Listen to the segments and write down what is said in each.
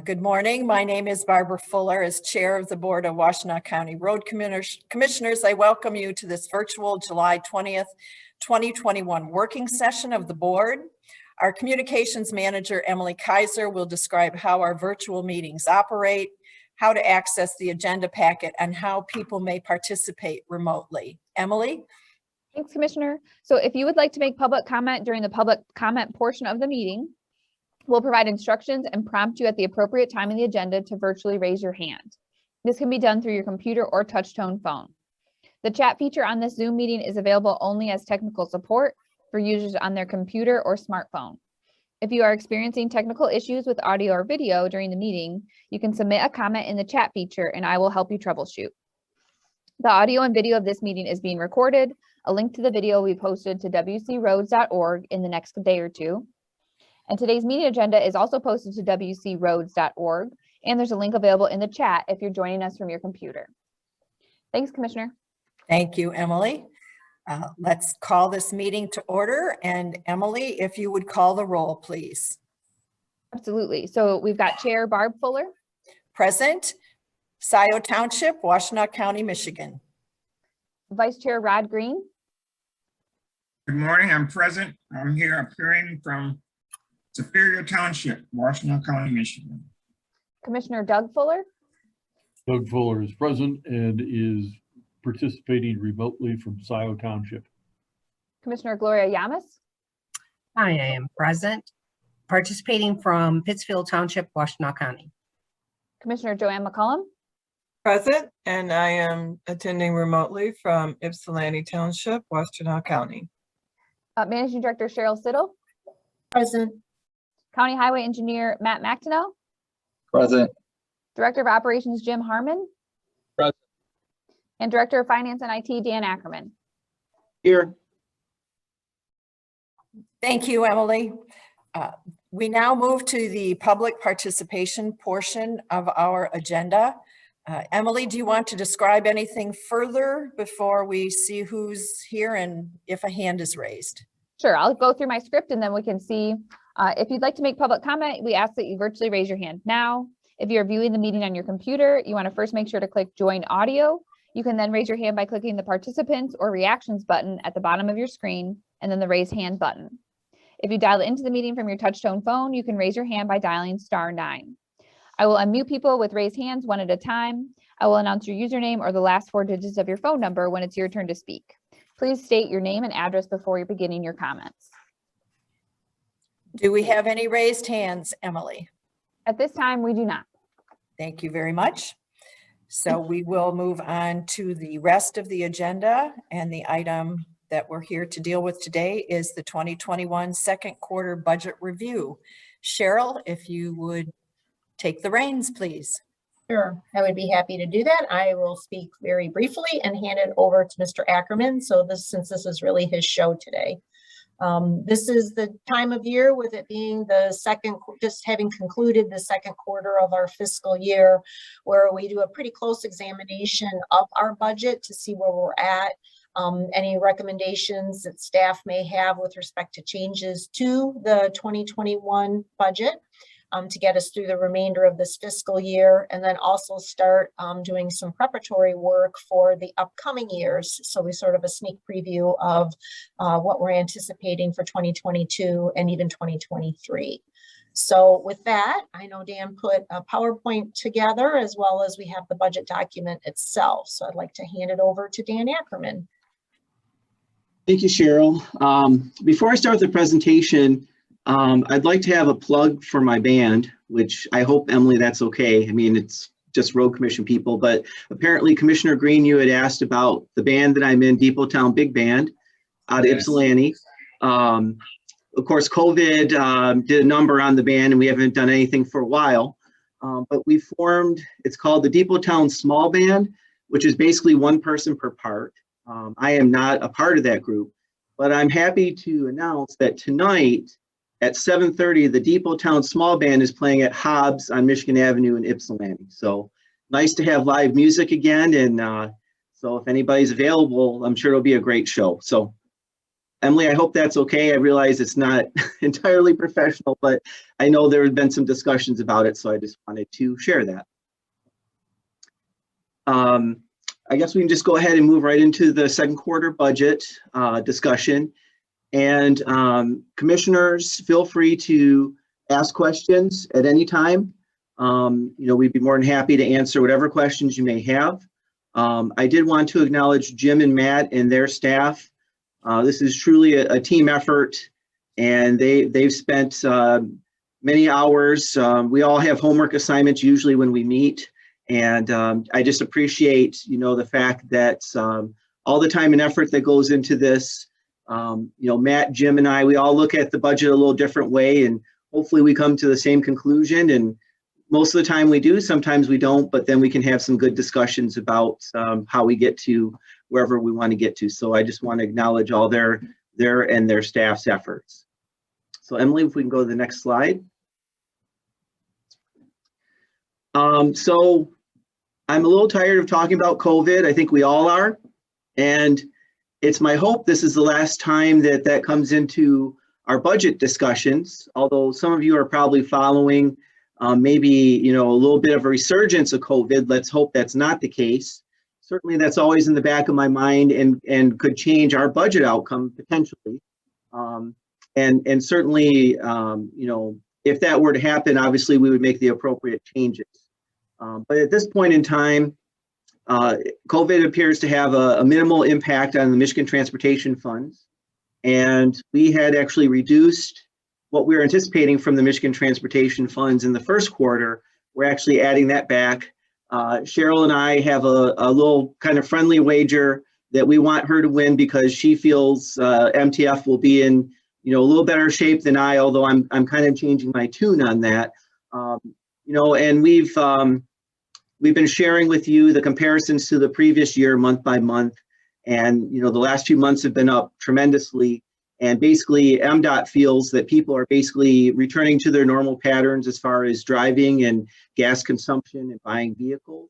Good morning. My name is Barbara Fuller. As Chair of the Board of Washtenaw County Road Commissioners, I welcome you to this virtual July 20th, 2021 working session of the board. Our Communications Manager, Emily Kaiser, will describe how our virtual meetings operate, how to access the agenda packet, and how people may participate remotely. Emily? Thanks, Commissioner. So if you would like to make public comment during the public comment portion of the meeting, we'll provide instructions and prompt you at the appropriate time in the agenda to virtually raise your hand. This can be done through your computer or touch-tone phone. The chat feature on this Zoom meeting is available only as technical support for users on their computer or smartphone. If you are experiencing technical issues with audio or video during the meeting, you can submit a comment in the chat feature and I will help you troubleshoot. The audio and video of this meeting is being recorded. A link to the video will be posted to wcroads.org in the next day or two. And today's meeting agenda is also posted to wcroads.org, and there's a link available in the chat if you're joining us from your computer. Thanks, Commissioner. Thank you, Emily. Let's call this meeting to order. And Emily, if you would call the roll, please. Absolutely. So we've got Chair Barb Fuller. Present. Scioto Township, Washtenaw County, Michigan. Vice Chair Rod Green. Good morning. I'm present. I'm here appearing from Superior Township, Washtenaw County, Michigan. Commissioner Doug Fuller. Doug Fuller is present and is participating remotely from Scioto Township. Commissioner Gloria Yamas. Hi, I am present, participating from Pittsfield Township, Washtenaw County. Commissioner Joanne McCollum. Present, and I am attending remotely from Ypsilanti Township, Washtenaw County. Managing Director Cheryl Siddle. Present. County Highway Engineer Matt McTonow. Present. Director of Operations Jim Harmon. Present. And Director of Finance and IT Dan Ackerman. Here. Thank you, Emily. We now move to the public participation portion of our agenda. Emily, do you want to describe anything further before we see who's here and if a hand is raised? Sure, I'll go through my script and then we can see. If you'd like to make public comment, we ask that you virtually raise your hand now. If you're viewing the meeting on your computer, you want to first make sure to click Join Audio. You can then raise your hand by clicking the Participants or Reactions button at the bottom of your screen and then the Raise Hand button. If you dial into the meeting from your touch-tone phone, you can raise your hand by dialing *9. I will unmute people with raised hands one at a time. I will announce your username or the last 4 digits of your phone number when it's your turn to speak. Please state your name and address before you're beginning your comments. Do we have any raised hands, Emily? At this time, we do not. Thank you very much. So we will move on to the rest of the agenda, and the item that we're here to deal with today is the 2021 second quarter budget review. Cheryl, if you would take the reins, please. Sure, I would be happy to do that. I will speak very briefly and hand it over to Mr. Ackerman. So since this is really his show today. This is the time of year with it being the just having concluded the second quarter of our fiscal year, where we do a pretty close examination of our budget to see where we're at. Any recommendations that staff may have with respect to changes to the 2021 budget. To get us through the remainder of this fiscal year, and then also start doing some preparatory work for the upcoming years. So we sort of a sneak preview of what we're anticipating for 2022 and even 2023. So with that, I know Dan put a PowerPoint together as well as we have the budget document itself. So I'd like to hand it over to Dan Ackerman. Thank you, Cheryl. Before I start the presentation, I'd like to have a plug for my band, which I hope, Emily, that's okay. I mean, it's just road commission people, but apparently Commissioner Green, you had asked about the band that I'm in, Depot Town Big Band out of Ypsilanti. Of course, COVID did a number on the band and we haven't done anything for a while, but we formed, it's called the Depot Town Small Band, which is basically one person per part. I am not a part of that group, but I'm happy to announce that tonight, at 7:30, the Depot Town Small Band is playing at Hobbs on Michigan Avenue in Ypsilanti. So nice to have live music again. And so if anybody's available, I'm sure it'll be a great show. So Emily, I hope that's okay. I realize it's not entirely professional, but I know there have been some discussions about it, so I just wanted to share that. I guess we can just go ahead and move right into the second quarter budget discussion. And commissioners, feel free to ask questions at any time. We'd be more than happy to answer whatever questions you may have. I did want to acknowledge Jim and Matt and their staff. This is truly a team effort, and they've spent many hours. We all have homework assignments usually when we meet, and I just appreciate the fact that all the time and effort that goes into this. Matt, Jim, and I, we all look at the budget a little different way, and hopefully we come to the same conclusion. And most of the time we do, sometimes we don't, but then we can have some good discussions about how we get to wherever we want to get to. So I just want to acknowledge all their and their staff's efforts. So Emily, if we can go to the next slide. So I'm a little tired of talking about COVID. I think we all are. And it's my hope this is the last time that comes into our budget discussions, although some of you are probably following maybe a little bit of a resurgence of COVID. Let's hope that's not the case. Certainly that's always in the back of my mind and could change our budget outcome potentially. And certainly, if that were to happen, obviously we would make the appropriate changes. But at this point in time, COVID appears to have a minimal impact on the Michigan Transportation Funds. And we had actually reduced what we were anticipating from the Michigan Transportation Funds in the first quarter. We're actually adding that back. Cheryl and I have a little kind of friendly wager that we want her to win because she feels MTF will be in a little better shape than I, although I'm kind of changing my tune on that. And we've been sharing with you the comparisons to the previous year month by month. And the last few months have been up tremendously. And basically MDOT feels that people are basically returning to their normal patterns as far as driving and gas consumption and buying vehicles.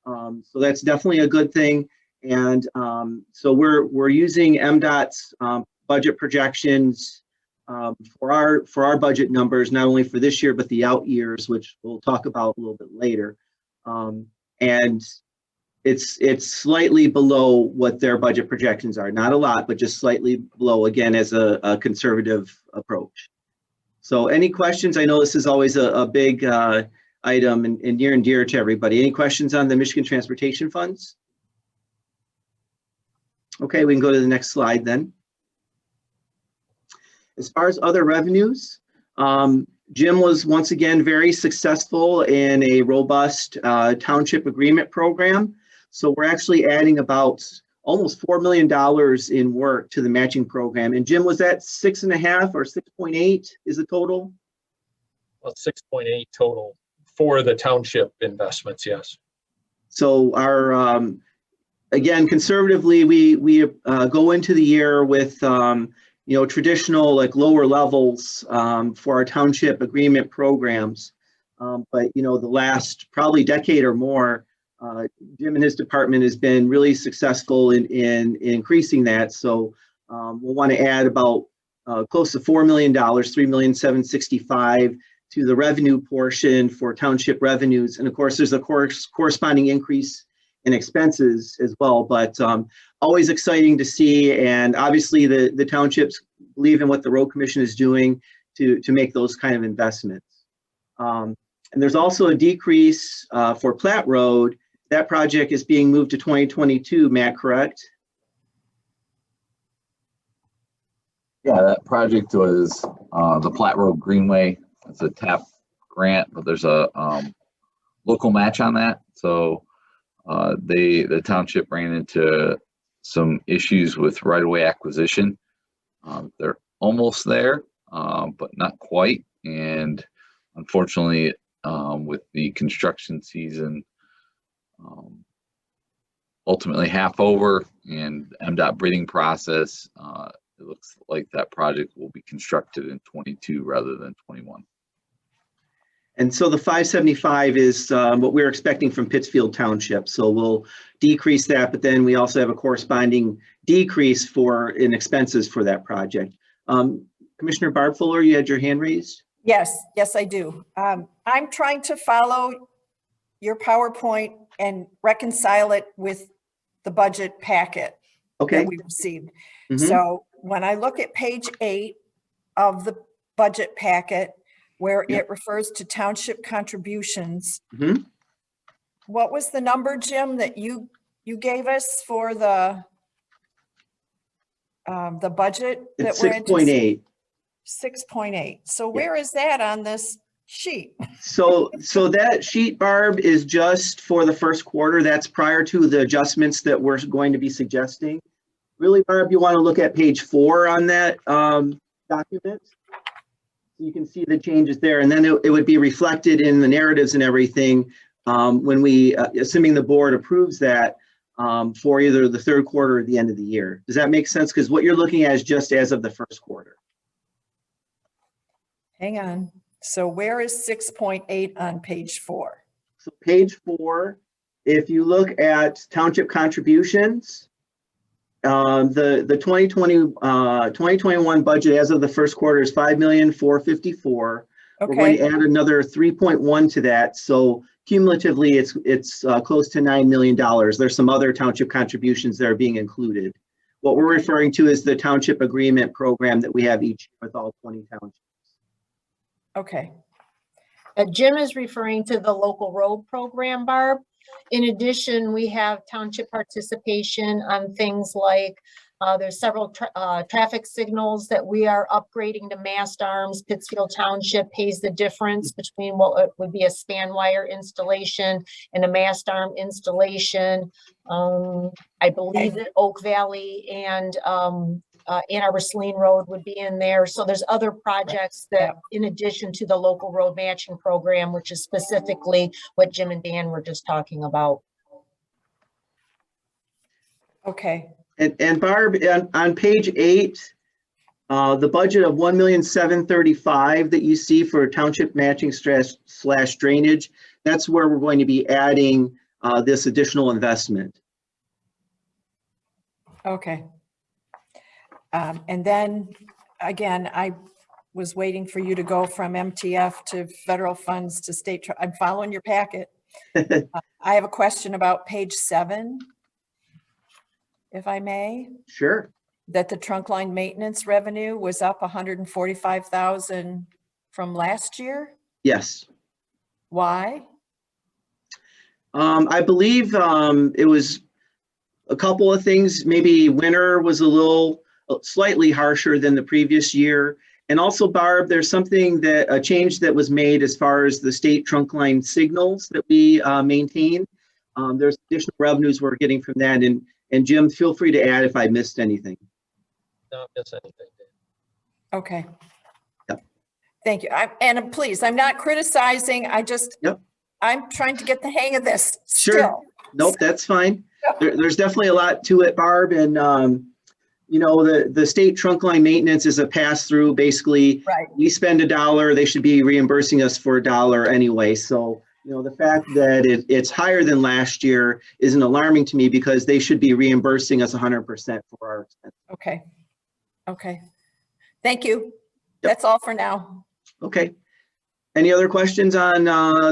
So that's definitely a good thing. And so we're using MDOT's budget projections for our budget numbers, not only for this year, but the out years, which we'll talk about a little bit later. And it's slightly below what their budget projections are. Not a lot, but just slightly below, again, as a conservative approach. So any questions? I know this is always a big item and near and dear to everybody. Any questions on the Michigan Transportation Funds? Okay, we can go to the next slide then. As far as other revenues, Jim was once again very successful in a robust township agreement program. So we're actually adding about almost $4 million in work to the matching program. And Jim, was that 6.5 or 6.8 is the total? Well, 6.8 total for the township investments, yes. So our, again, conservatively, we go into the year with traditional like lower levels for our township agreement programs. But the last probably decade or more, Jim and his department has been really successful in increasing that. So we'll want to add about close to $4 million, $3,765,000 to the revenue portion for township revenues. And of course, there's a corresponding increase in expenses as well, but always exciting to see. And obviously the townships believe in what the road commission is doing to make those kind of investments. And there's also a decrease for Platte Road. That project is being moved to 2022, Matt, correct? Yeah, that project was the Platte Road Greenway. It's a TAP grant, but there's a local match on that. So the township ran into some issues with right-of-way acquisition. They're almost there, but not quite. And unfortunately, with the construction season ultimately half over and MDOT bidding process, it looks like that project will be constructed in 22 rather than 21. And so the 575 is what we're expecting from Pittsfield Township. So we'll decrease that, but then we also have a corresponding decrease in expenses for that project. Commissioner Barb Fuller, you had your hand raised? Yes, I do. I'm trying to follow your PowerPoint and reconcile it with the budget packet Okay. that we received. Mhm. So when I look at page 8 of the budget packet, where it refers to township contributions, Mhm. what was the number, Jim, that you gave us for the budget? that It's we're 6.8. 6.8. So where is that on this sheet? So that sheet, Barb, is just for the first quarter. That's prior to the adjustments that we're going to be suggesting. Really, Barb, you want to look at page 4 on that document. You can see the changes there, and then it would be reflected in the narratives and everything when we, assuming the board approves that for either the third quarter or the end of the year. Does that make sense? Because what you're looking at is just as of the first quarter. Hang on. So where is 6.8 on page 4? So page 4, if you look at township contributions, the 2021 budget as of the first quarter is $5,454,000. We're going Okay, to add another 3.1 to that. So cumulatively, it's close to $9 million. There's some other township contributions that are being included. What we're referring to is the township agreement program that we have each year with all 20 townships. okay, Jim is referring to the local road program, Barb. In addition, we have township participation on things like there's several traffic signals that we are upgrading to mast arms. Pittsfield Township pays the difference between what would be a span wire installation and a mast arm installation. I believe that Oak Valley and Ann Arbor Saline Road would be in there. So there's other projects that, in addition to the local road matching program, which is specifically what Jim and Dan were just talking about. okay. And Barb, on page 8, the budget of $1,735,000 that you see for township matching / drainage, that's where we're going to be adding this additional investment. Okay. And then, again, I was waiting for you to go from MTF to federal funds to state. I'm following your packet. I have a question about page 7, if I may. Sure. That the trunk line maintenance revenue was up 145,000 from last year. Yes. Why? I believe it was a couple of things. Maybe winter was slightly harsher than the previous year. And also, Barb, there's a change that was made as far as the state trunk line signals that we maintain. There's additional revenues we're getting from that. And Jim, feel free to add if I missed anything. Not miss anything. Okay. Yep. Thank you. And please, I'm not criticizing. Yep. I'm trying to get the hang of this Sure. still. Nope, that's fine. There's definitely a lot to it, Barb. And, the state trunk line maintenance is a pass-through. Basically, Right. we spend $1, they should be reimbursing us for $1 anyway. So, the fact that it's higher than last year isn't alarming to me because they should be reimbursing us 100% for our expenses. Okay. Okay. Thank you. That's all for now. Okay. Any other questions on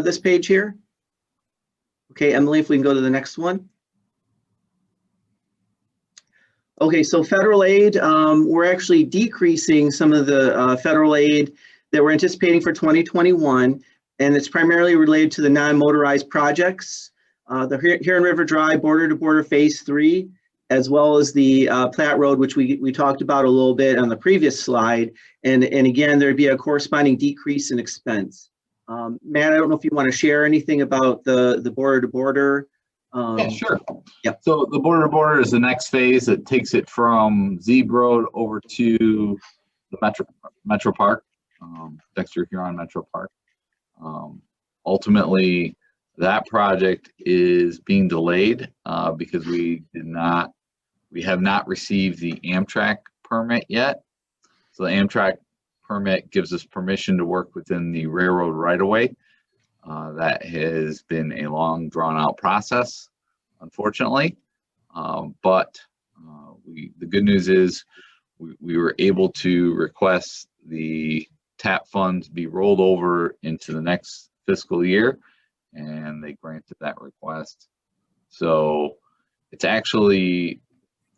this page here? Okay, Emily, if we can go to the next one. Okay, so federal aid, we're actually decreasing some of the federal aid that we're anticipating for 2021, and it's primarily related to the non-motorized projects, the Huron River Drive border-to-border Phase 3, as well as the Platte Road, which we talked about a little bit on the previous slide, and again, there'd be a corresponding decrease in expense. Matt, I don't know if you want to share anything about the border-to-border. Yeah, sure. Yep. So the border-to-border is the next phase that takes it from Zeeb Road over to the Metro Park, Dexter Huron Metro Park. Ultimately, that project is being delayed because we have not received the Amtrak permit yet. So the Amtrak permit gives us permission to work within the railroad right-of-way. That has been a long drawn out process, unfortunately. But the good news is we were able to request the TAP funds be rolled over into the next fiscal year, and they granted that request. So it's actually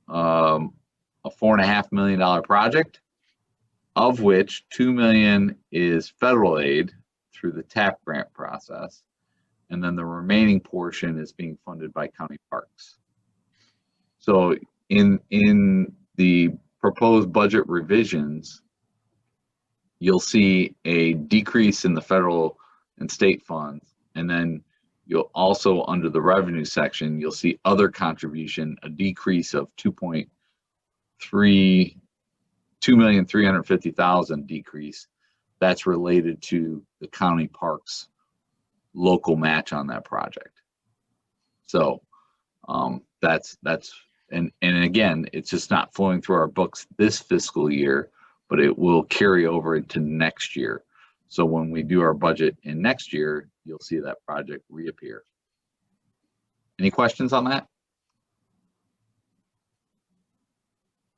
a $4.5 million project, of which $2 million is federal aid through the TAP grant process, and then the remaining portion is being funded by county parks. So in the proposed budget revisions, you'll see a decrease in the federal and state funds, and then you'll also, under the revenue section, you'll see other contribution, a decrease of $2,350,000 decrease. That's related to the county parks local match on that project. So and again, it's just not flowing through our books this fiscal year, but it will carry over into next year. So when we do our budget in next year, you'll see that project reappear. Any questions on that?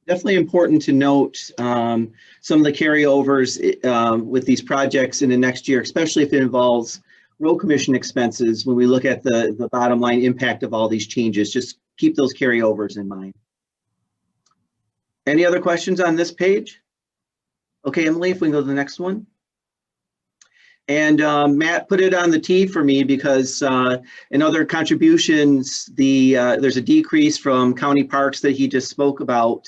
Definitely important to note some of the carryovers with these projects in the next year, especially if it involves road commission expenses. When we look at the bottom line impact of all these changes, just keep those carryovers in mind. Any other questions on this page? Okay, Emily, if we can go to the next one. And Matt put it on the T for me because in other contributions, there's a decrease from county parks that he just spoke about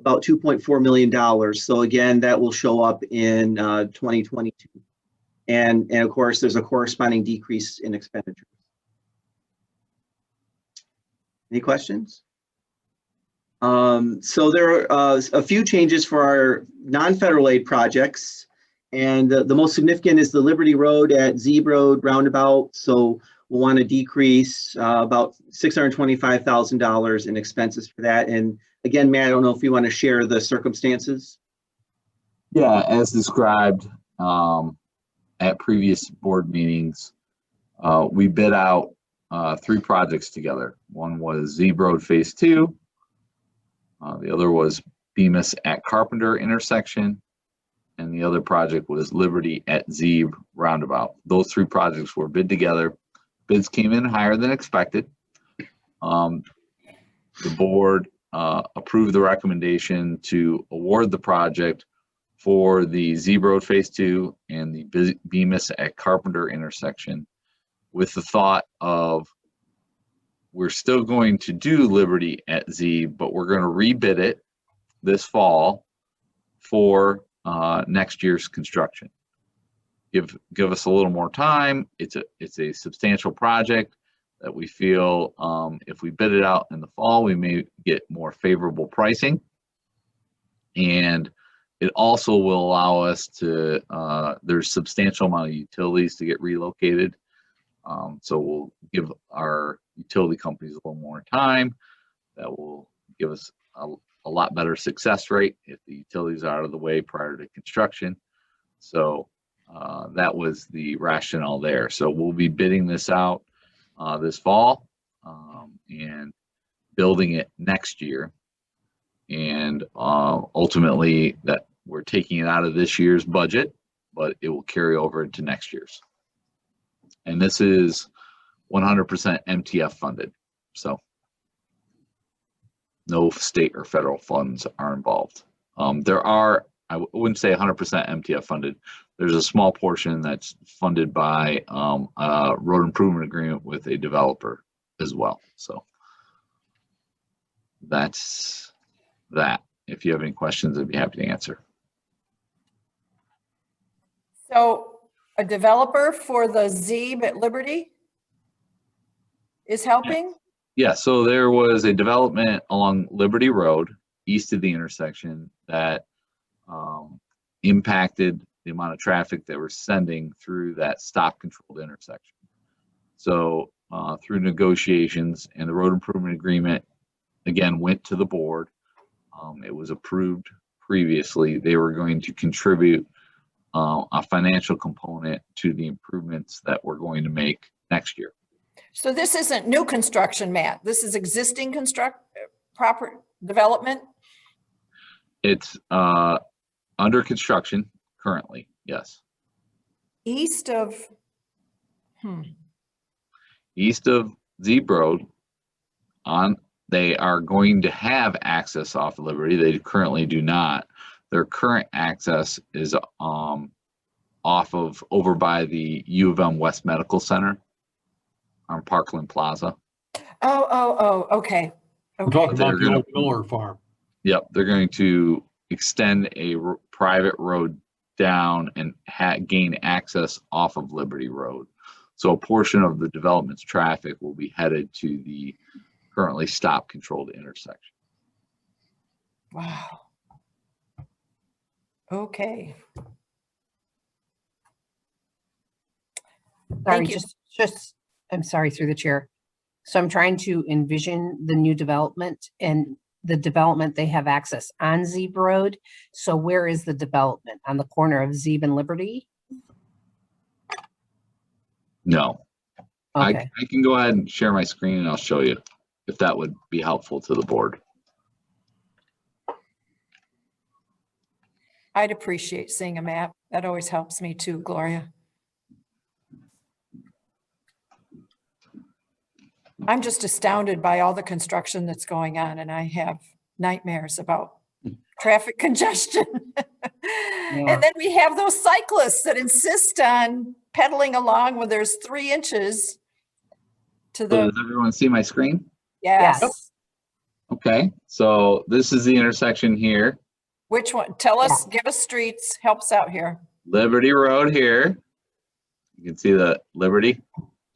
$2.4 million. So again, that will show up in 2022. And of course, there's a corresponding decrease in expenditures. Any questions? So there are a few changes for our non-federal aid projects. And the most significant is the Liberty Road at Zeeb Road roundabout. So we'll want to decrease about $625,000 in expenses for that. And again, Matt, I don't know if you want to share the circumstances. Yeah, as described at previous board meetings, we bid out 3 projects together. One was Zeeb Road Phase 2. The other was Bemis at Carpenter intersection. And the other project was Liberty at Zeeb roundabout. Those 3 projects were bid together. Bids came in higher than expected. The board approved the recommendation to award the project for the Zeeb Road Phase 2 and the Bemis at Carpenter intersection, with the thought of we're still going to do Liberty at Zeeb, but we're going to rebid it this fall for next year's construction. Give us a little more time. It's a substantial project that we feel if we bid it out in the fall, we may get more favorable pricing. And it also will allow us to, there's substantial amount of utilities to get relocated. So we'll give our utility companies a little more time. That will give us a lot better success rate if the utilities are out of the way prior to construction. So that was the rationale there. So we'll be bidding this out this fall and building it next year. And ultimately that we're taking it out of this year's budget, but it will carry over into next year's. And this is 100% MTF funded. So no state or federal funds are involved. There are, I wouldn't say 100% MTF funded. There's a small portion that's funded by a road improvement agreement with a developer as well. So that's that. If you have any questions, I'd be happy to answer. So a developer for the Zeeb at Liberty is helping? Yeah, so there was a development along Liberty Road, east of the intersection, that impacted the amount of traffic that we're sending through that stop-controlled intersection. So through negotiations and the road improvement agreement, again, went to the board. It was approved previously. They were going to contribute a financial component to the improvements that we're going to make next year. So this isn't new construction, Matt. This is existing proper development? It's under construction currently, yes. East of, East of Zeeb Road, they are going to have access off of Liberty. They currently do not. Their current access is off of over by the U of M West Medical Center on Parkland Plaza. okay. We're talking They're about the gonna- old Miller farm. Yep, they're going to extend a private road down and gain access off of Liberty Road. So a portion of the development's traffic will be headed to the currently stop controlled intersection. Wow. Okay. Sorry, Thank you. I'm sorry, through the chair. So I'm trying to envision the new development, and the development, they have access on Zeeb Road. So where is the development? On the corner of Zeeb and Liberty? No, Okay, I can go ahead and share my screen and I'll show you if that would be helpful to the board. I'd appreciate seeing a map. That always helps me too, Gloria. I'm just astounded by all the construction that's going on, and I have nightmares about traffic congestion. And then we have those cyclists that insist on pedaling along when there's 3 inches to So the, does everyone see my screen? yes. Okay, so this is the intersection here. Which one? Tell us, give us streets, help us out here. Liberty Road here. You can see the Liberty.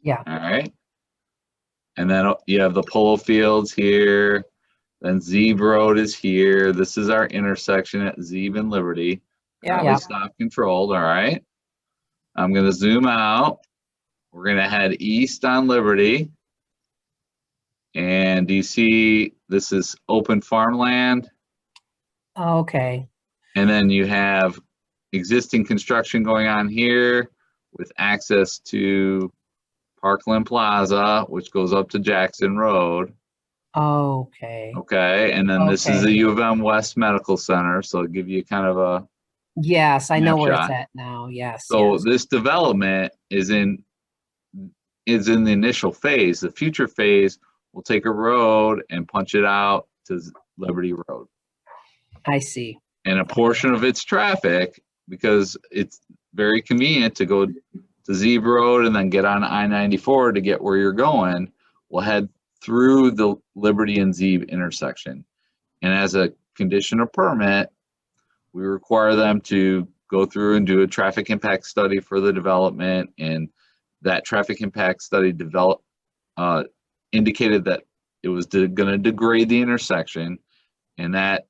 Yeah. All right. And then you have the polo fields here. Then Zeeb Road is here. This is our intersection at Zeeb and Liberty. Yeah. Currently stop controlled. All right. I'm going to zoom out. We're going to head east on Liberty. And do you see this is open farmland? okay, And then you have existing construction going on here with access to Parkland Plaza, which goes up to Jackson Road. okay. Okay, and then this is the Okay. U of M West Medical Center, so it'll give you kind of a, Yes, I know where it's Snapshot. at now. Yes. so yes. this development is in the initial phase. The future phase will take a road and punch it out to Liberty Road. I see. And a portion of its traffic, because it's very convenient to go to Zeeb Road and then get on I-94 to get where you're going, will head through the Liberty and Zeeb intersection. And as a condition of permit, we require them to go through and do a traffic impact study for the development. And that traffic impact study indicated that it was going to degrade the intersection, and that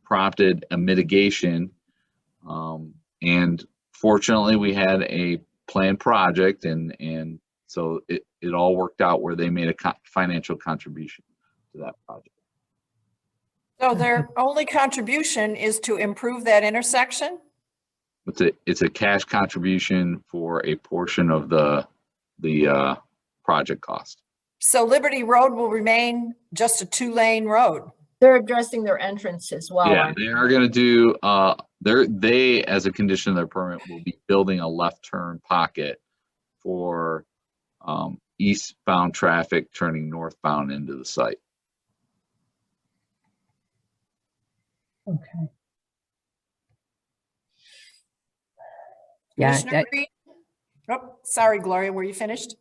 prompted a mitigation. And fortunately, we had a planned project, and so it all worked out where they made a financial contribution to that project. So their only contribution is to improve that intersection? It's a cash contribution for a portion of the project cost. So Liberty Road will remain just a 2-lane road? They're addressing their entrance as well. Yeah, aren't they are going to do, they, as a condition of their permit, will be building a left turn pocket for eastbound traffic turning northbound into the site. Okay. Yeah, Commissioner Green? Oh, sorry, Gloria, were you finished?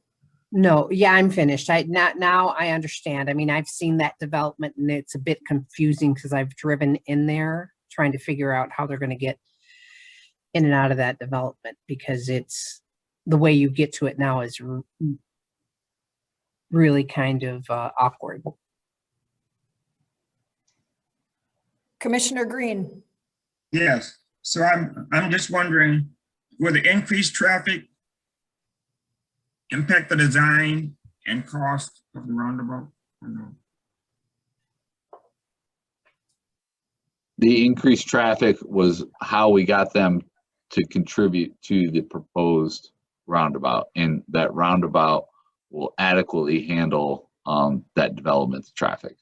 no, yeah, I'm finished. Now I understand. I mean, I've seen that development and it's a bit confusing because I've driven in there trying to figure out how they're going to get in and out of that development, because it's the way you get to it now is really kind of awkward. Commissioner Green? Yes, so I'm just wondering, will the increased traffic impact the design and cost of the roundabout? Or no? The increased traffic was how we got them to contribute to the proposed roundabout, and that roundabout will adequately handle that development's traffic.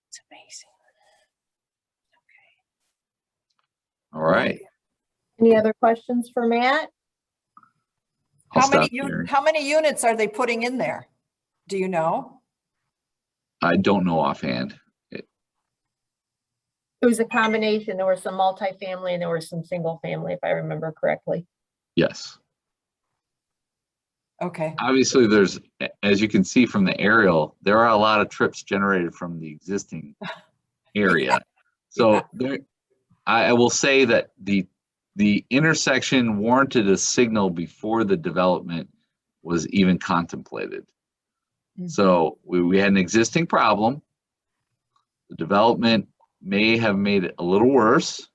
It's amazing. All right. Any other questions for Matt? I'll How many, stop here. how many units are they putting in there? Do you know? I don't know offhand. It was a combination. There were some multifamily and there were some single family, if I remember correctly. Yes. Okay, Obviously, there's, as you can see from the aerial, there are a lot of trips generated from the existing area. So there, I will say that the intersection warranted a signal before the development was even contemplated. So we had an existing problem. The development may have made it a little worse.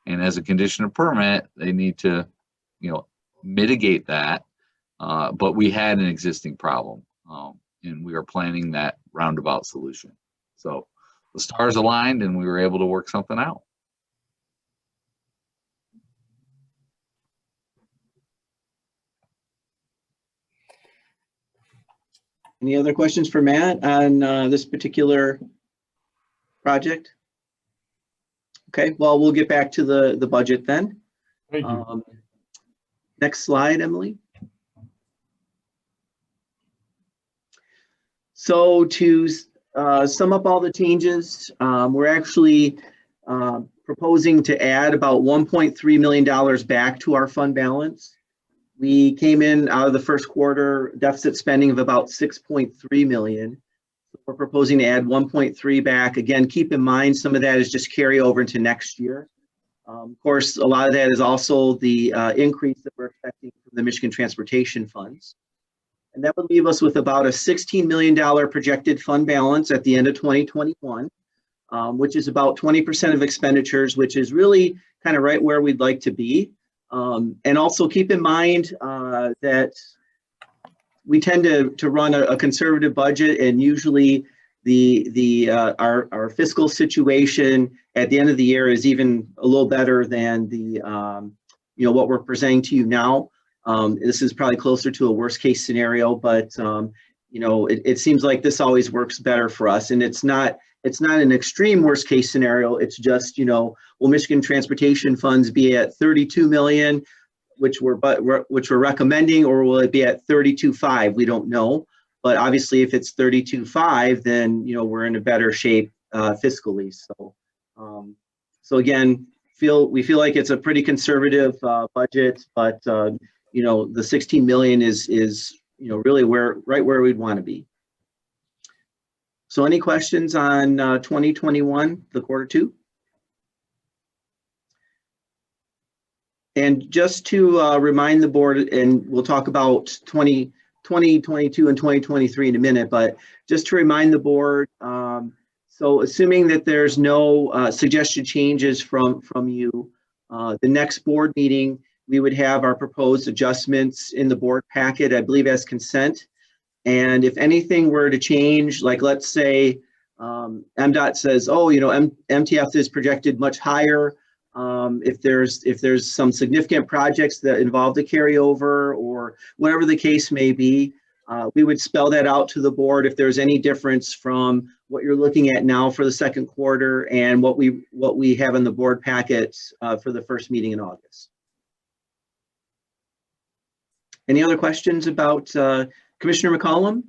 And as a condition of permit, they need to, mitigate that. But we had an existing problem, and we are planning that roundabout solution. So the stars aligned and we were able to work something out. Any other questions for Matt on this particular project? Okay, well, we'll get back to the budget then. Thank you. Next slide, Emily. So to sum up all the changes, we're actually proposing to add about $1.3 million back to our fund balance. We came in out of the first quarter deficit spending of about 6.3 million. We're proposing to add 1.3 back. Again, keep in mind, some of that is just carry over into next year. Of course, a lot of that is also the increase that we're expecting from the Michigan Transportation Funds. And that would leave us with about a $16 million projected fund balance at the end of 2021, which is about 20% of expenditures, which is really kind of right where we'd like to be. And also keep in mind that we tend to run a conservative budget, and usually our fiscal situation at the end of the year is even a little better than what we're presenting to you now. This is probably closer to a worst case scenario, but it seems like this always works better for us, and it's not an extreme worst case scenario. It's just, will Michigan Transportation Funds be at 32 million, which we're recommending, or will it be at 32.5? We don't know. But obviously, if it's 32.5, then we're in a better shape fiscally. So again, we feel like it's a pretty conservative budget, but the 16 million is really right where we'd want to be. So any questions on 2021, the quarter two? And just to remind the board, and we'll talk about 2022 and 2023 in a minute, but just to remind the board, so assuming that there's no suggested changes from you, the next board meeting, we would have our proposed adjustments in the board packet, I believe as consent. And if anything were to change, like let's say MDOT says, oh, MTF is projected much higher. If there's some significant projects that involve the carryover or whatever the case may be, we would spell that out to the board if there's any difference from what you're looking at now for the second quarter and what we have in the board packets for the first meeting in August. Any other questions about Commissioner McCollum?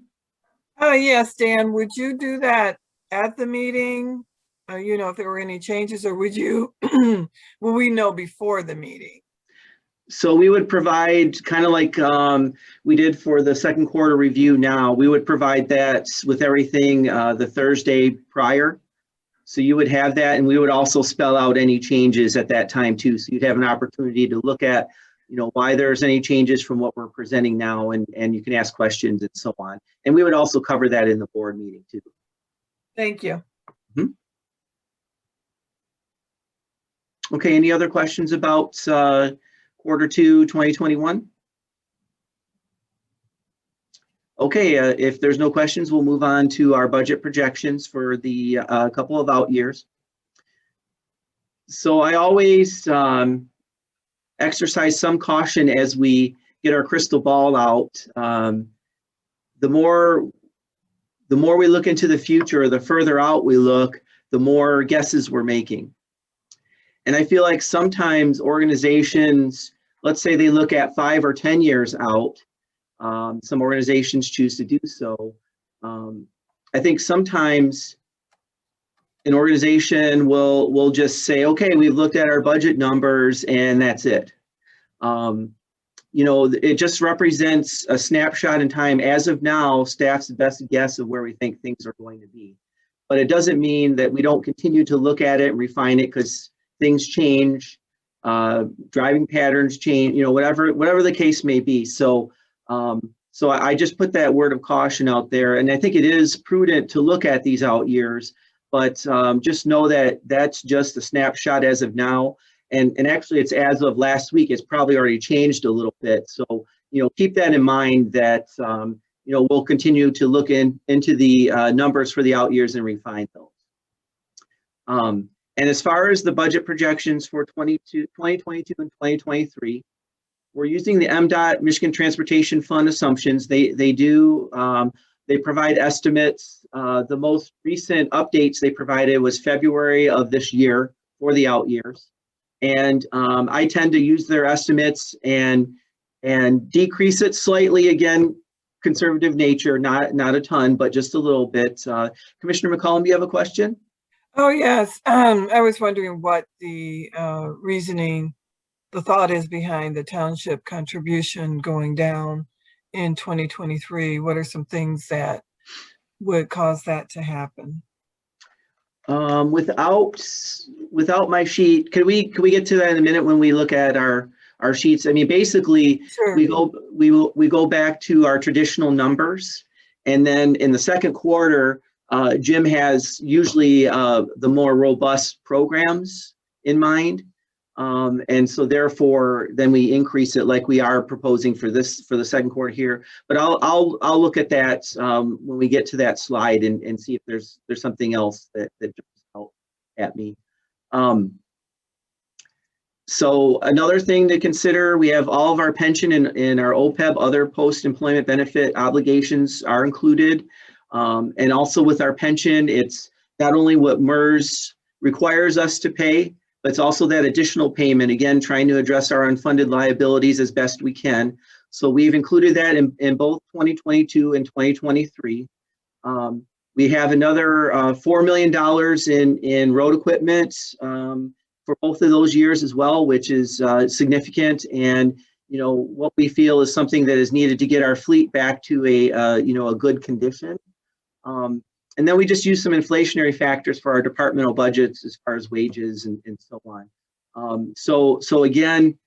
Yes, Dan, would you do that at the meeting? If there were any changes, or would you, will we know before the meeting? So we would provide, kind of like we did for the second quarter review now, we would provide that with everything the Thursday prior. So you would have that, and we would also spell out any changes at that time too. So you'd have an opportunity to look at why there's any changes from what we're presenting now, and you can ask questions and so on. And we would also cover that in the board meeting too. Thank you. Okay, any other questions about quarter two 2021? Okay, if there's no questions, we'll move on to our budget projections for the couple of out years. So I always exercise some caution as we get our crystal ball out. The more we look into the future, the further out we look, the more guesses we're making. And I feel like sometimes organizations, let's say they look at 5 or 10 years out. Some organizations choose to do so. I think sometimes an organization will just say, okay, we've looked at our budget numbers and that's it. You know, it just represents a snapshot in time. As of now, staff's best guess of where we think things are going to be. But it doesn't mean that we don't continue to look at it and refine it, because things change, driving patterns change, you know, whatever the case may be. So I just put that word of caution out there, and I think it is prudent to look at these out years, but just know that that's just a snapshot as of now. And actually it's as of last week, it's probably already changed a little bit. So, you know, keep that in mind that, you know, we'll continue to look into the numbers for the out years and refine those. And as far as the budget projections for 2022 and 2023, we're using the MDOT Michigan Transportation Fund assumptions. They provide estimates. The most recent updates they provided was February of this year for the out years. And I tend to use their estimates and decrease it slightly, again, conservative nature, not a ton, but just a little bit. Commissioner McCollum, do you have a question? Oh, yes. I was wondering what the reasoning, the thought is behind the township contribution going down in 2023. What are some things that would cause that to happen? Without my sheet, can we get to that in a minute when we look at our sheets? I mean, basically, Sure. we go back to our traditional numbers, and then in the second quarter, Jim has usually the more robust programs in mind, and so therefore, then we increase it like we are proposing for the second quarter here. But I'll look at that when we get to that slide and see if there's something else that jumps out at me. So another thing to consider, we have all of our pension and our OPEB, other post-employment benefit obligations are included. And also with our pension, it's not only what MERS requires us to pay, but it's also that additional payment, again, trying to address our unfunded liabilities as best we can. So we've included that in both 2022 and 2023. We have another $4 million in road equipment for both of those years as well, which is significant. And, you know, what we feel is something that is needed to get our fleet back to a good condition. And then we just use some inflationary factors for our departmental budgets as far as wages and so on. So again,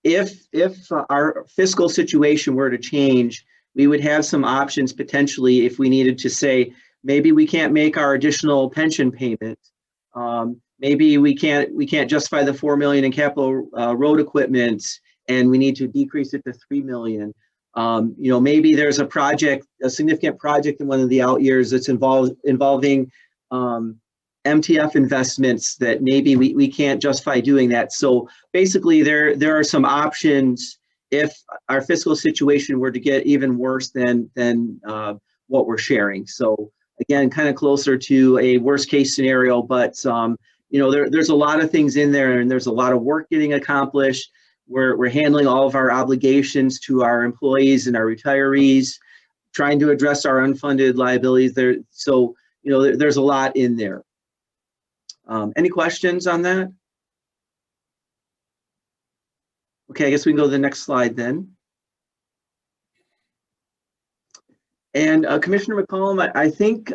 if our fiscal situation were to change, we would have some options potentially if we needed to say, maybe we can't make our additional pension payment. Maybe we can't justify the $4 million in capital road equipment, and we need to decrease it to $3 million. You know, maybe there's a significant project in one of the out years that's involving MTF investments that maybe we can't justify doing that. So basically, there are some options if our fiscal situation were to get even worse than what we're sharing. So again, kind of closer to a worst case scenario, but you know, there's a lot of things in there, and there's a lot of work getting accomplished. We're handling all of our obligations to our employees and our retirees, trying to address our unfunded liabilities there. So, you know, there's a lot in there. Any questions on that? Okay, I guess we can go to the next slide then. And Commissioner McCollum, I think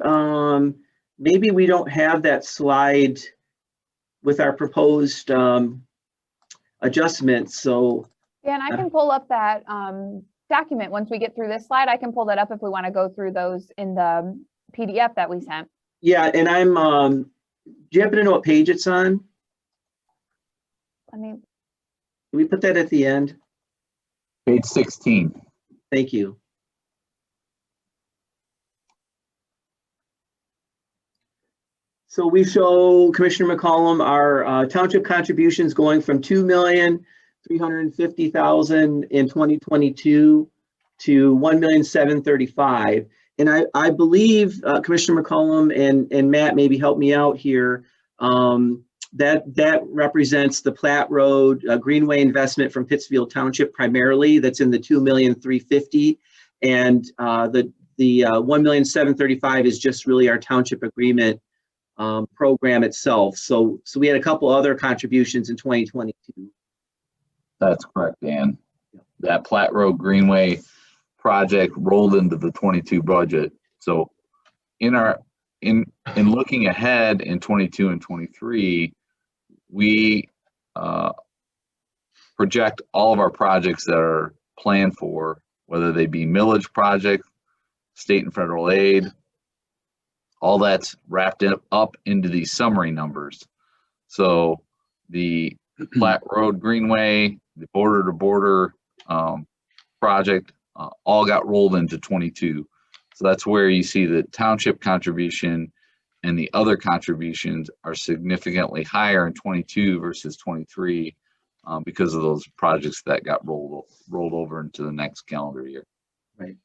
maybe we don't have that slide with our proposed adjustments. So Yeah, and I can pull up that document once we get through this slide. I can pull that up if we want to go through those in the PDF that we sent. yeah, and I'm do you happen to know what page it's on? Let me. Can we put that at the end? Page 16. Thank you. So we show Commissioner McCollum our township contributions going from 2,350,000 in 2022 to 1,735,000. And I believe Commissioner McCollum and Matt maybe help me out here. That represents the Platte Road Greenway investment from Pittsfield Township primarily. That's in the 2,350,000, and the 1,735,000 is just really our township agreement program itself. So we had a couple other contributions in 2022. That's correct, Dan. That Platte Road Greenway project rolled into the 22 budget. So in looking ahead in 22 and 23, we project all of our projects that are planned for, whether they be millage project, state and federal aid, all that's wrapped up into these summary numbers. So the Platte Road Greenway, the border to border project, all got rolled into 22. So that's where you see the township contribution and the other contributions are significantly higher in 22 versus 23 because of those projects that got rolled over into the next calendar year. Right.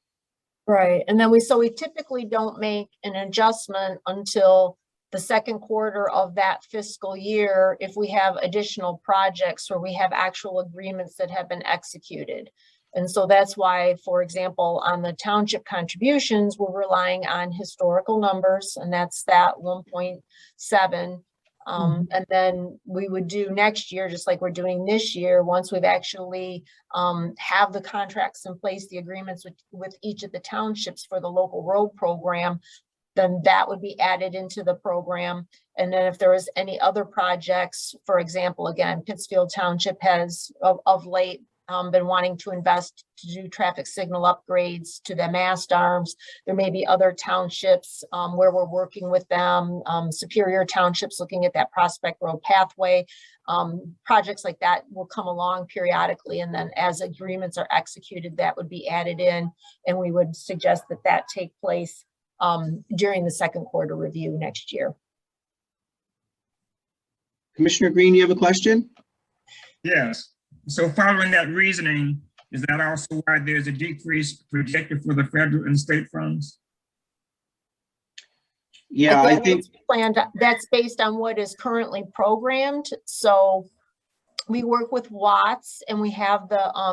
Right. And then we typically don't make an adjustment until the second quarter of that fiscal year if we have additional projects or we have actual agreements that have been executed. And so that's why, for example, on the township contributions, we're relying on historical numbers, and that's that 1.7. And then we would do next year, just like we're doing this year, once we've actually have the contracts in place, the agreements with each of the townships for the local road program, then that would be added into the program. And then if there is any other projects, for example, again, Pittsfield Township has of late been wanting to invest to do traffic signal upgrades to the mast arms. There may be other townships where we're working with them, Superior Townships looking at that Prospect Road pathway. Projects like that will come along periodically, and then as agreements are executed, that would be added in, and we would suggest that take place during the second quarter review next year. Commissioner Green, you have a question? Yes. So following that reasoning, is that also why there's a decrease projected for the federal and state funds? Yeah, I think that's based on what is currently programmed. So we work with Watts, and we have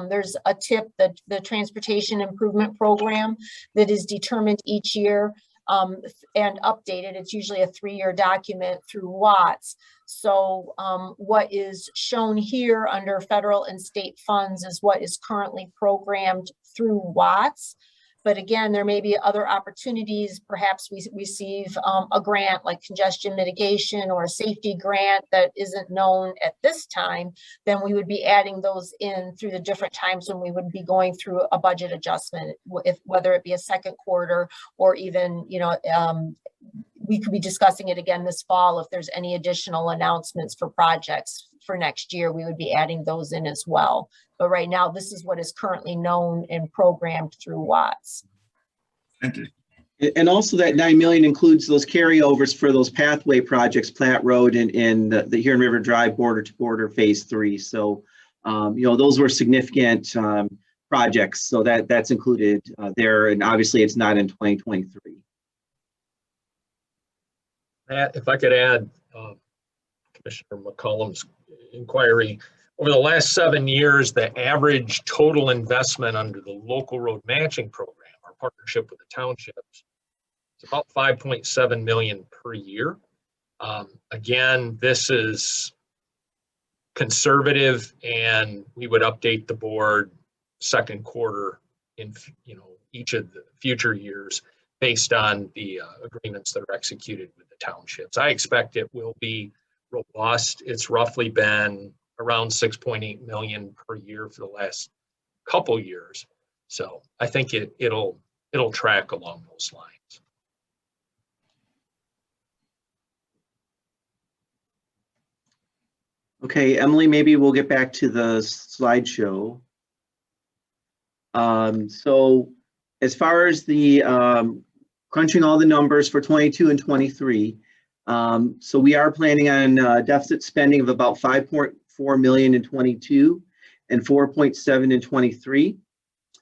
there's a TIP, the Transportation Improvement Program, that is determined each year and updated. It's usually a 3-year document through Watts. So what is shown here under federal and state funds is what is currently programmed through Watts. But again, there may be other opportunities. Perhaps we receive a grant like congestion mitigation or a safety grant that isn't known at this time. Then we would be adding those in through the different times when we would be going through a budget adjustment, whether it be a second quarter or even, we could be discussing it again this fall. If there's any additional announcements for projects for next year, we would be adding those in as well. But right now, this is what is currently known and programmed through Watts. Thank you. And also that 9 million includes those carryovers for those pathway projects, Platte Road and the Huron River Drive border to border phase 3. So, those were significant projects. So that's included there. And obviously it's not in 2023. Matt, if I could add, Commissioner McCollum's inquiry, over the last 7 years, the average total investment under the local road matching program, our partnership with the townships, it's about 5.7 million per year. Again, this is conservative, and we would update the board second quarter in each of the future years based on the agreements that are executed with the townships. I expect it will be robust. It's roughly been around 6.8 million per year for the last couple years. So I think it'll track along those lines. Okay, Emily, maybe we'll get back to the slideshow. So as far as the crunching all the numbers for 22 and 23, So we are planning on deficit spending of about 5.4 million in 22 and 4.7 in 23.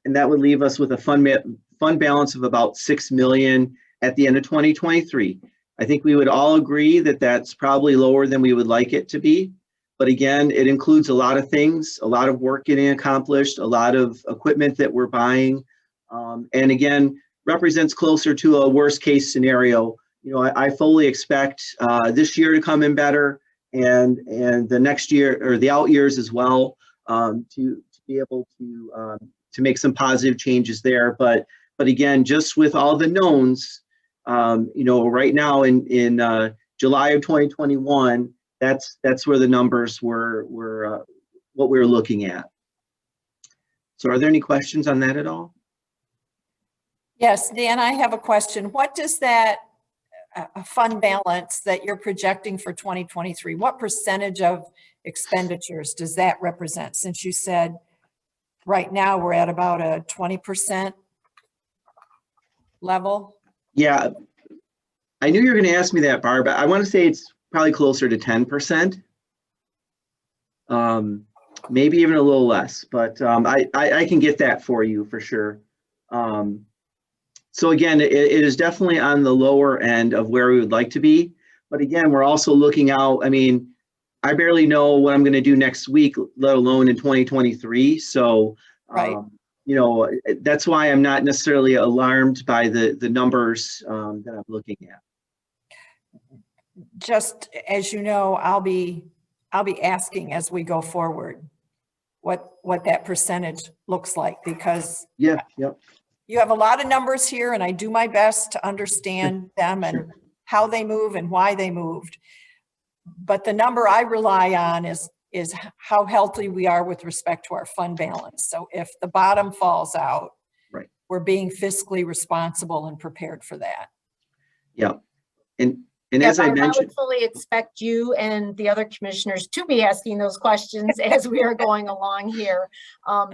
And that would leave us with a fund balance of about 6 million at the end of 2023. I think we would all agree that that's probably lower than we would like it to be. But again, it includes a lot of things, a lot of work getting accomplished, a lot of equipment that we're buying. And again, represents closer to a worst case scenario. You know, I fully expect this year to come in better and the next year or the out years as well, to be able to make some positive changes there. But again, just with all the knowns, you know, right now in July of 2021, that's where the numbers were what we were looking at. So are there any questions on that at all? Yes, Dan, I have a question. What does that fund balance that you're projecting for 2023, what percentage of expenditures does that represent? Since you said right now we're at about a 20% level. Yeah, I knew you were going to ask me that, Barb. I want to say it's probably closer to 10%. Maybe even a little less, but I can get that for you for sure. So again, it is definitely on the lower end of where we would like to be. But again, we're also looking out. I mean, I barely know what I'm going to do next week, let alone in 2023. So, Right. You know, that's why I'm not necessarily alarmed by the numbers that I'm looking at. Just as you know, I'll be asking as we go forward what that percentage looks like, because Yeah, yep. you have a lot of numbers here and I do my best to understand them and how they move and why they moved. But the number I rely on is how healthy we are with respect to our fund balance. So if the bottom falls out, right, we're being fiscally responsible and prepared for that. Yeah. And as I Barb, mentioned, I would fully expect you and the other commissioners to be asking those questions as we are going along here.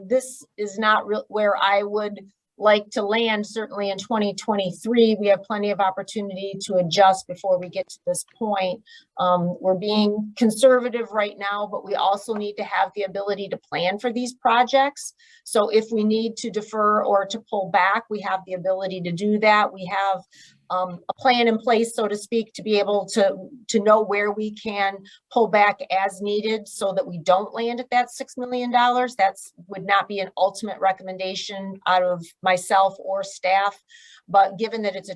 This is not where I would like to land. Certainly in 2023, we have plenty of opportunity to adjust before we get to this point. We're being conservative right now, but we also need to have the ability to plan for these projects. So if we need to defer or to pull back, we have the ability to do that. We have a plan in place, so to speak, to be able to know where we can pull back as needed so that we don't land at that $6 million. That's would not be an ultimate recommendation out of myself or staff, but given that it's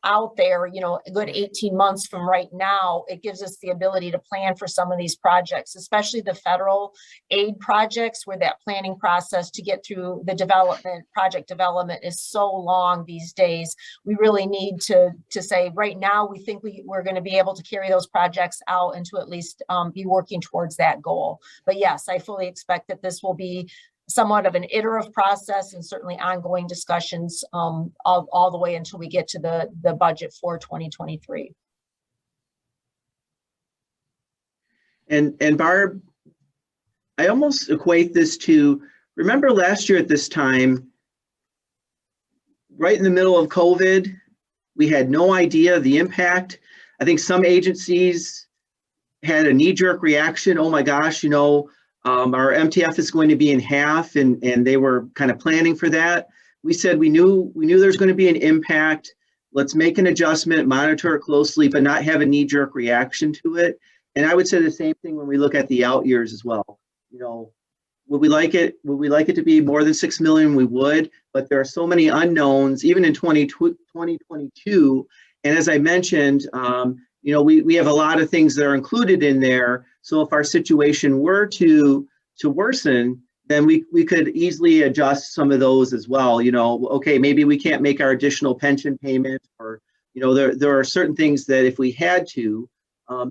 out there, you know, a good 18 months from right now, it gives us the ability to plan for some of these projects, especially the federal aid projects, where that planning process to get through the project development is so long these days. We really need to say right now, we think we're going to be able to carry those projects out and to at least be working towards that goal. But yes, I fully expect that this will be somewhat of an iterative process and certainly ongoing discussions all the way until we get to the budget for 2023. and Barb, I almost equate this to, remember last year at this time, right in the middle of COVID, we had no idea the impact. I think some agencies had a knee-jerk reaction. Oh my gosh, you know, our MTF is going to be in half, and they were kind of planning for that. We said we knew there's going to be an impact. Let's make an adjustment, monitor it closely, but not have a knee-jerk reaction to it. And I would say the same thing when we look at the out years as well. You know, would we like it to be more than 6 million? We would, but there are so many unknowns, even in 2022. And as I mentioned, you know, we have a lot of things that are included in there. So if our situation were to worsen, then we could easily adjust some of those as well. You know, okay, maybe we can't make our additional pension payment, or, you know, there are certain things that if we had to,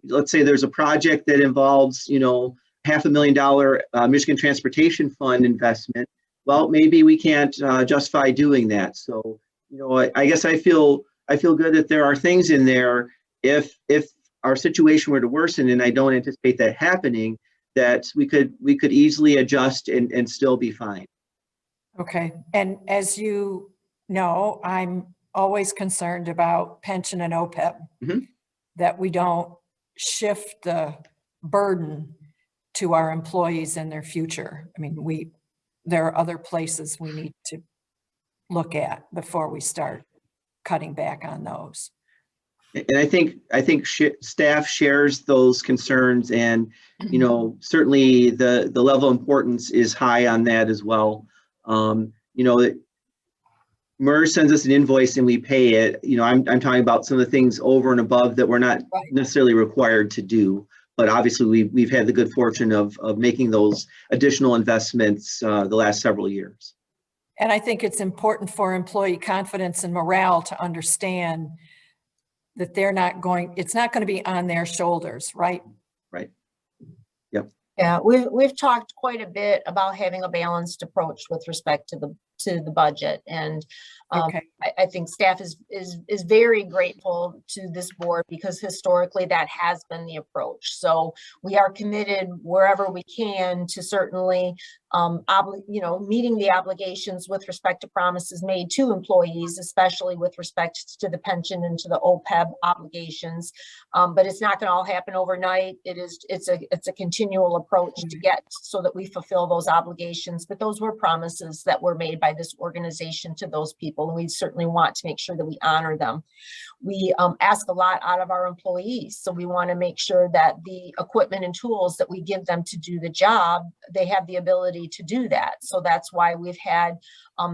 let's say there's a project that involves, you know, $500,000 Michigan Transportation Fund investment. Well, maybe we can't justify doing that. So, you know, I guess I feel good that there are things in there, if our situation were to worsen, and I don't anticipate that happening, that we could easily adjust and still be fine. Okay. And as you know, I'm always concerned about pension and OPEB. Mm-hmm. that we don't shift the burden to our employees and their future. I mean, there are other places we need to look at before we start cutting back on those. And I think staff shares those concerns, and you know, certainly the level of importance is high on that as well. You know, MERS sends us an invoice and we pay it. You know, I'm talking about some of the things over and above that we're not necessarily required to do. But obviously, we've had the good fortune of making those additional investments the last several years. And I think it's important for employee confidence and morale to understand that it's not going to be on their shoulders, right? Right. Yep. Yeah, we've talked quite a bit about having a balanced approach with respect to the budget, and I think staff is very grateful to this board because historically that has been the approach. So we are committed wherever we can to certainly meeting the obligations with respect to promises made to employees, especially with respect to the pension and to the OPEB obligations. But it's not going to all happen overnight. It's a continual approach to get so that we fulfill those obligations. But those were promises that were made by this organization to those people, and we certainly want to make sure that we honor them. We ask a lot out of our employees, so we want to make sure that the equipment and tools that we give them to do the job, they have the ability to do that. So that's why we've had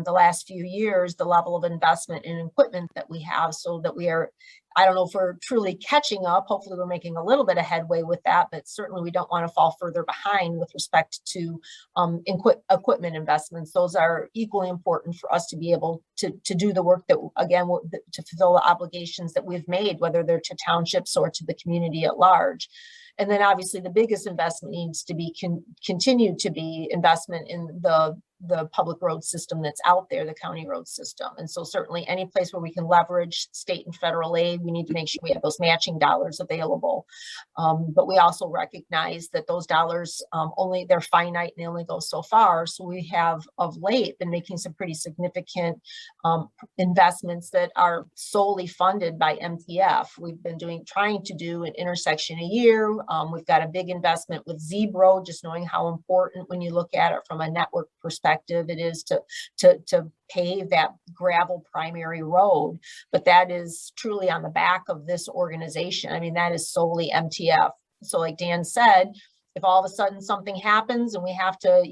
the last few years the level of investment in equipment that we have, so that we are, I don't know if we're truly catching up. Hopefully we're making a little bit of headway with that, but certainly we don't want to fall further behind with respect to equipment investments. Those are equally important for us to be able to do the work that, again, to fulfill the obligations that we've made, whether they're to townships or to the community at large. And then obviously the biggest investment needs to be continue to be investment in the public road system that's out there, the county road system. And so certainly any place where we can leverage state and federal aid, we need to make sure we have those matching dollars available. But we also recognize that those dollars they're finite and they only go so far. So we have of late been making some pretty significant investments that are solely funded by MTF. We've been trying to do an intersection a year. We've got a big investment with Zebro, just knowing how important, when you look at it from a network perspective, it is to pave that gravel primary road. But that is truly on the back of this organization. I mean, that is solely MTF. So like Dan said, if all of a sudden something happens and we have to,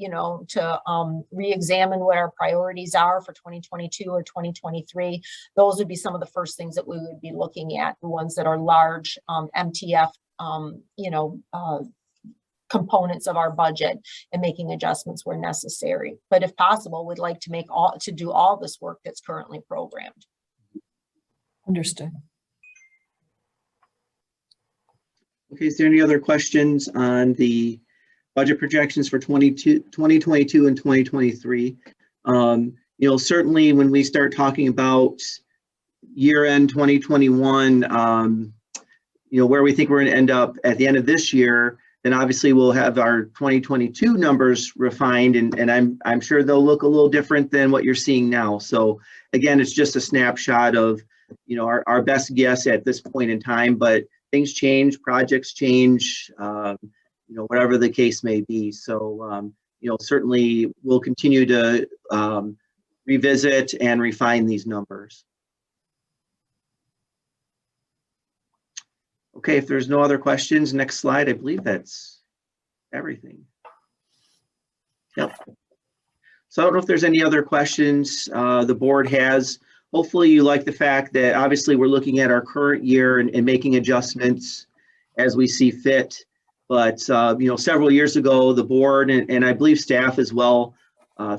re-examine what our priorities are for 2022 or 2023, those would be some of the first things that we would be looking at, the ones that are large MTF, components of our budget, and making adjustments where necessary. But if possible, we'd like to do all this work that's currently programmed. Understood. Okay, is there any other questions on the budget projections for 2022 and 2023? Certainly when we start talking about year-end 2021, where we think we're going to end up at the end of this year, then obviously we'll have our 2022 numbers refined, and I'm sure they'll look a little different than what you're seeing now. So again, it's just a snapshot of our best guess at this point in time, but things change, projects change, whatever the case may be. So certainly we'll continue to revisit and refine these numbers. Okay, if there's no other questions, next slide. I believe that's everything. Yep. So I don't know if there's any other questions the board has. Hopefully you like the fact that obviously we're looking at our current year and making adjustments as we see fit. But several years ago, the board and I believe staff as well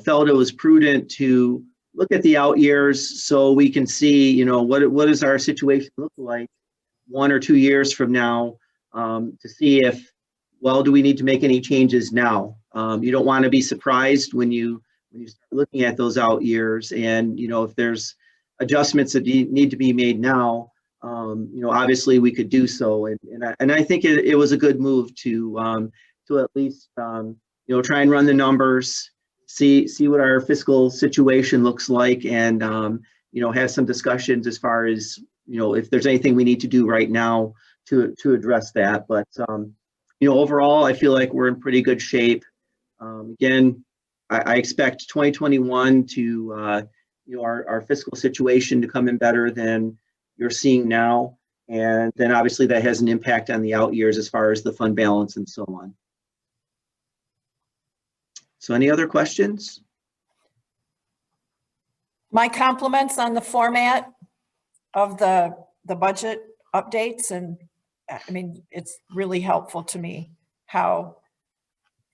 felt it was prudent to look at the out years so we can see, what does our situation look like 1 or 2 years from now, to see if, do we need to make any changes now? You don't want to be surprised when you start looking at those out years, and if there's adjustments that need to be made now, obviously we could do so. And I think it was a good move to at least try and run the numbers, see what our fiscal situation looks like, and have some discussions as far as if there's anything we need to do right now to address that. But, overall, I feel like we're in pretty good shape. Again, I expect 2021 to, our fiscal situation to come in better than you're seeing now. And then obviously that has an impact on the out years as far as the fund balance and so on. So any other questions? My compliments on the format of the budget updates. And I mean, it's really helpful to me how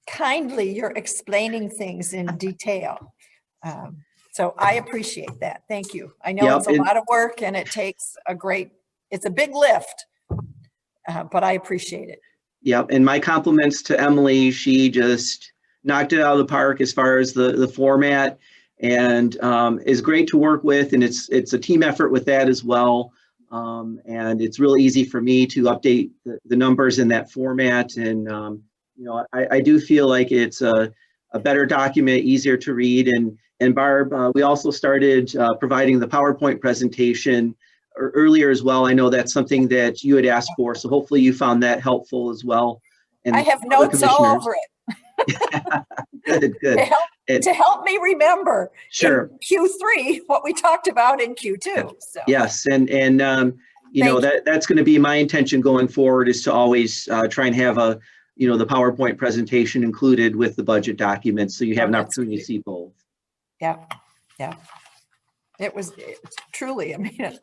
kindly you're explaining things in detail. So I appreciate that. Thank you. I know Yep, it's a lot of work and it takes it's a big lift, but I appreciate it. Yep, and my compliments to Emily. She just knocked it out of the park as far as the format, and is great to work with, and it's a team effort with that as well. And it's really easy for me to update the numbers in that format, and I do feel like it's a better document, easier to read. And Barb, we also started providing the PowerPoint presentation earlier as well. I know that's something that you had asked for, so hopefully you found that helpful as well. And I have notes all over it. Good. To help me remember Sure. in Q3 what we talked about in Q2. So. Yes, and that's going to be my intention going forward, is to always try and have the PowerPoint presentation included with the budget documents, so you have an opportunity to see both. Yeah. It was truly, I mean,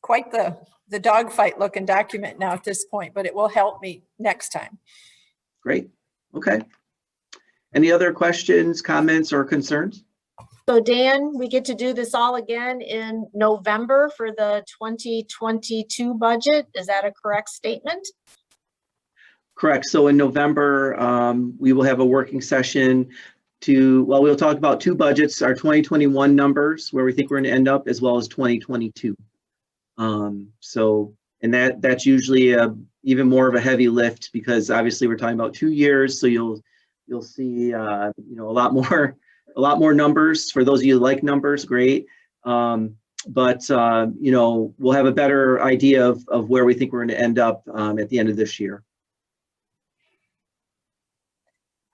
quite the dogfight looking document now at this point, but it will help me next time. Great. Okay. Any other questions, comments, or concerns? So Dan, we get to do this all again in November for the 2022 budget. Is that a correct statement? Correct. So in November, we will have a working session we'll talk about two budgets, our 2021 numbers, where we think we're going to end up, as well as 2022. And that's usually even more of a heavy lift, because obviously we're talking about 2 years. So you'll see, a lot more numbers. For those of you who like numbers, great. But we'll have a better idea of where we think we're going to end up at the end of this year.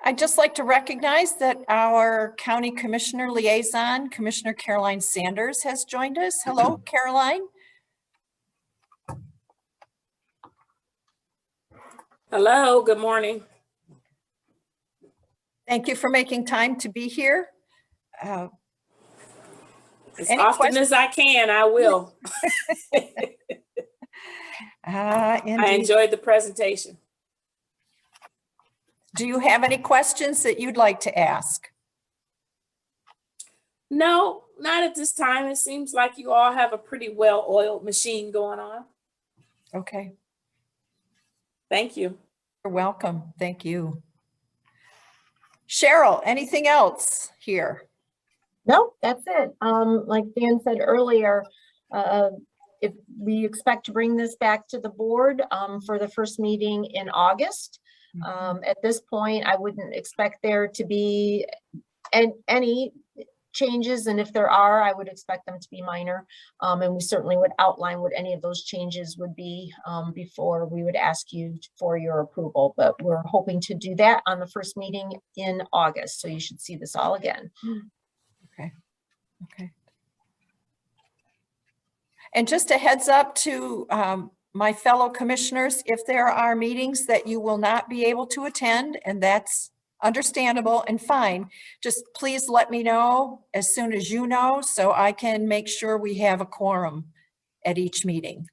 I'd just like to recognize that our County Commissioner Liaison, Commissioner Caroline Sanders, has joined us. Hello, Caroline. Hello, good morning. Thank you for making time to be here. As often as I can, I will. I enjoyed the presentation. Do you have any questions that you'd like to ask? No, not at this time. It seems like you all have a pretty well-oiled machine going on. Okay. Thank you. You're welcome. Thank you. Cheryl, anything else here? No, that's it. Like Dan said earlier, if we expect to bring this back to the board for the first meeting in August. At this point, I wouldn't expect there to be any changes, and if there are, I would expect them to be minor. And we certainly would outline what any of those changes would be before we would ask you for your approval. But we're hoping to do that on the first meeting in August, so you should see this all again. Okay. And just a heads up to my fellow commissioners, if there are meetings that you will not be able to attend, and that's understandable and fine, just please let me know as soon as you know, so I can make sure we have a quorum at each meeting.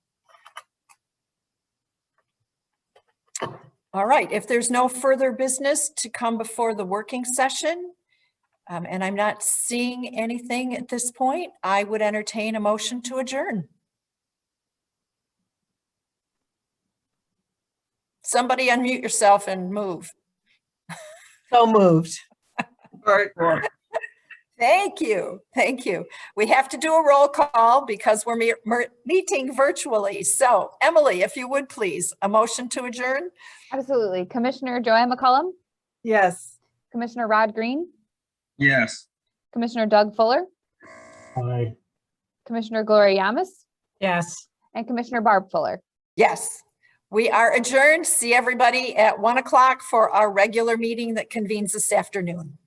All right, if there's no further business to come before the working session, and I'm not seeing anything at this point, I would entertain a motion to adjourn. Somebody unmute yourself and move. So moved. Thank you. Thank you. We have to do a roll call because we're meeting virtually. So Emily, if you would please, a motion to adjourn. Absolutely. Commissioner Joanne McCollum, Yes. Commissioner Rod Green, Yes. Commissioner Doug Fuller, Aye. Commissioner Gloria Yamas, Yes. and Commissioner Barb Fuller. Yes. We are adjourned. See everybody at 1 o'clock for our regular meeting that convenes this afternoon.